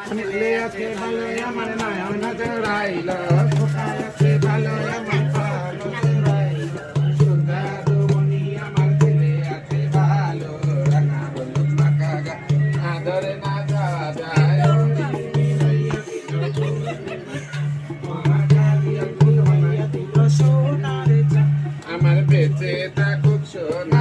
মিলে আছে ভালো আমার নয়ন জড়াইল কোথায় আছে ভালো আমার ভালো জড়াইল সুন্দর মনি আমার ছেলে আছে ভালো রাঙা হলুদ মাখা গা আদরে না যাওয়া যায় আমার বেঁচে থাকুক সোনা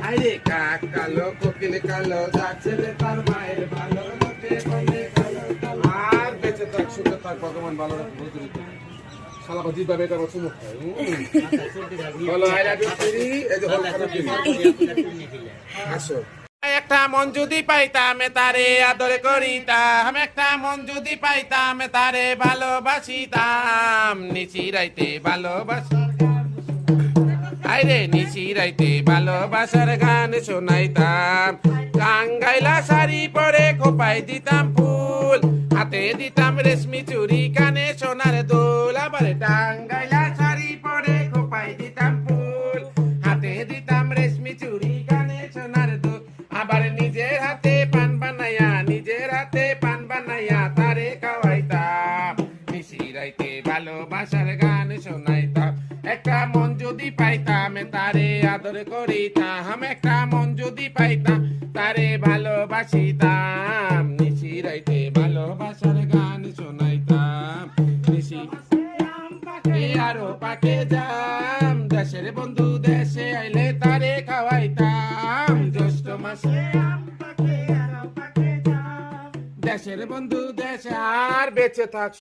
আরে কাক কালো কোকিল কালো যার ছেলে তার মায়ের ভালো লোকে বলে কালো কালো আর বেঁচে থাক সুখে থাক ভগবান ভালো রাখবে শালা বাজি বাবে এটা বছর মুখ বলো আই লাভ ইউ ফ্রি এই যে হল খারাপ আসো একটা মন যদি পাইতাম তারে আদর করিতাম একটা মন যদি পাইতাম তারে ভালোবাসিতাম নিশি রাইতে ভালোবাসি আইরে নিশি রাইতে ভালোবাসার গান শোনাইতাম টাঙ্গাইলা শাড়ি পরে খোপাই দিতাম ফুল হাতে দিতাম রেশমি চুড়ি কানে সোনার দোল আবার টাঙ্গাইলা শাড়ি পরে খোপাই দিতাম ফুল হাতে দিতাম রেশমি চুড়ি কানে সোনার দোল আবার নিজের হাতে পান বানাইয়া তারে খাওয়াইতাম নিশি রাইতে ভালোবাসার গান শোনাইতাম একটা মন যদি পাইতাম তারে আদর করিতাম একটা মন যদি পাইতাম তারে ভালোবাসিতাম নিশি রাইতে ভালোবাসার গান শোনাইতাম নিশি আরো পাকে যাম দেশের বন্ধু দেশে আইলে তারে খাওয়াইতাম জ্যৈষ্ঠ মাসে দেশের বন্ধু দেশে আর বেঁচে থাক